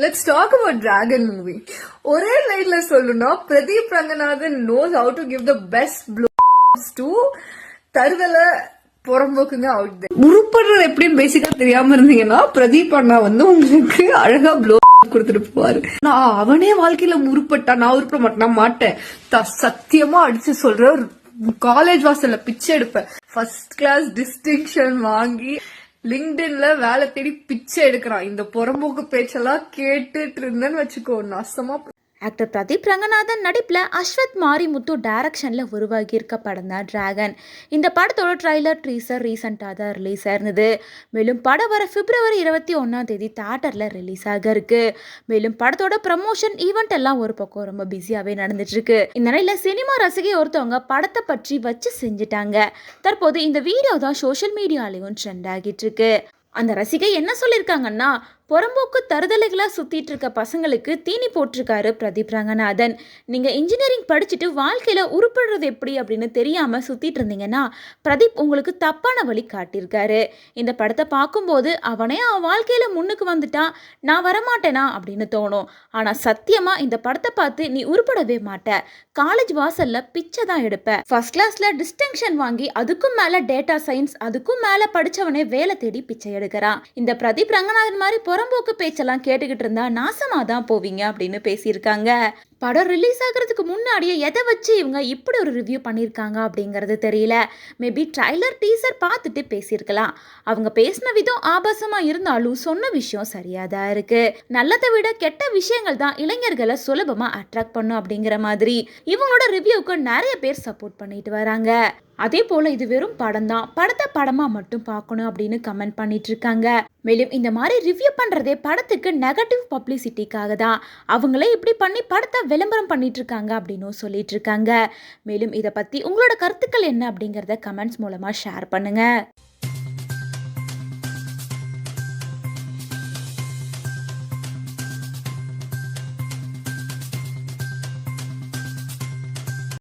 Let's talk about Dragon movie. ஒரே லைன்ல சொல்லணும்னா Pradeep Ranganathan knows how to give the best blows to தருதல புறம்போக்குங்க அவுட் there. உருப்படுறது எப்படின்னு பேசிக்கா தெரியாம இருந்தீங்கன்னா பிரதீப் அண்ணா உங்களுக்கு அழகா ப்ளோ கொடுத்துட்டு போவாரு. நான் அவனே வாழ்க்கையில உருப்பட்டா நான் உருப்பட மாட்டேன். சத்தியமா அடிச்சு சொல்ற காலேஜ் வாசல்ல பிச்சை எடுப்பேன். ஃபர்ஸ்ட் கிளாஸ் டிஸ்டிங்ஷன் வாங்கி லிங்க்டின்ல வேலை தேடி பிச்சை எடுக்கிறான். இந்த புறம்போக்கு பேச்செல்லாம் கேட்டுட்டு இருந்தேன்னு வச்சுக்கோ நாசமா. ஆக்டர் பிரதீப் ரங்கநாதன் நடிப்பில் அஸ்வத் மாரிமுத்து டைரக்ஷனில் உருவாகி இருக்க படம் தான் டிராகன். இந்த படத்தோட ட்ரைலர் ட்ரீசர் ரீசெண்டாக தான் ரிலீஸ் ஆயிருந்தது. மேலும் படம் வர பிப்ரவரி 21 தியேட்டரில் ரிலீஸ் ஆக இருக்கு. மேலும் படத்தோட ப்ரமோஷன் ஈவெண்ட் எல்லாம் ஒரு பக்கம் ரொம்ப பிஸியாகவே நடந்துட்டு இருக்கு. இந்த நிலையில் சினிமா ரசிகை ஒருத்தவங்க படத்தை பற்றி வச்சு செஞ்சுட்டாங்க. தற்போது இந்த வீடியோ தான் சோஷியல் மீடியாலையும் ட்ரெண்ட் ஆகிட்டு இருக்கு. அந்த ரசிகை என்ன சொல்லியிருக்காங்கன்னா, புறம்போக்கு தருதலைகளாக சுற்றிட்டு இருக்க பசங்களுக்கு தீனி போட்டிருக்காரு பிரதீப் ரங்கநாதன். நீங்கள் இன்ஜினியரிங் படிச்சுட்டு வாழ்க்கையில் உருப்படுறது எப்படி அப்படின்னு தெரியாமல் சுற்றிட்டு இருந்தீங்கன்னா பிரதீப் உங்களுக்கு தப்பான வழி காட்டியிருக்காரு. இந்த படத்தை பார்க்கும்போது அவனே அவன் வாழ்க்கையில் முன்னுக்கு வந்துட்டான், நான் வரமாட்டேனா அப்படின்னு தோணும். ஆனால் சத்தியமாக இந்த படத்தை பார்த்து நீ உருப்படவே மாட்ட. காலேஜ் வாசலில் பிச்சை தான் எடுப்ப. ஃபர்ஸ்ட் கிளாஸில் டிஸ்டிங்ஷன் வாங்கி அதுக்கும் மேலே டேட்டா சயின்ஸ் அதுக்கும் மேலே படித்தவனே வேலை தேடி பிச்சை எடுக்கிறான். இந்த பிரதீப் ரங்கநாதன் மாதிரி புறம்போக்கு பேச்செல்லாம் கேட்டுக்கிட்டு இருந்தா நாசமா தான் போவீங்க அப்படின்னு பேசியிருக்காங்க. படம் ரிலீஸ் ஆகிறதுக்கு முன்னாடியே எதை வச்சு இவங்க இப்படி ஒரு ரிவ்யூ பண்ணியிருக்காங்க அப்படிங்கிறது தெரியல. மேபி ட்ரைலர் டீசர் பார்த்துட்டு பேசியிருக்கலாம். அவங்க பேசின விதம் ஆபாசமாக இருந்தாலும் சொன்ன விஷயம் சரியாக தான் இருக்கு. நல்லதை விட கெட்ட விஷயங்கள் தான் இளைஞர்களை சுலபமாக அட்ராக்ட் பண்ணும் அப்படிங்கிற மாதிரி இவங்களோட ரிவ்யூவுக்கு நிறைய பேர் சப்போர்ட் பண்ணிட்டு வராங்க. அதே போல் இது வெறும் படம் தான், படத்தை படமாக மட்டும் பார்க்கணும் அப்படின்னு கமெண்ட் பண்ணிட்டு இருக்காங்க. மேலும் இந்த மாதிரி ரிவ்யூ பண்ணுறதே படத்துக்கு நெகட்டிவ் பப்ளிசிட்டிக்காக தான். அவங்களே இப்படி பண்ணி படத்தை விளம்பரம் பண்ணிட்டு இருக்காங்க அப்படின்னு சொல்லிட்டு இருக்காங்க. மேலும் இதை பற்றி உங்களோட கருத்துக்கள் என்ன அப்படிங்கிறத கமெண்ட்ஸ் மூலமாக ஷேர் பண்ணுங்க.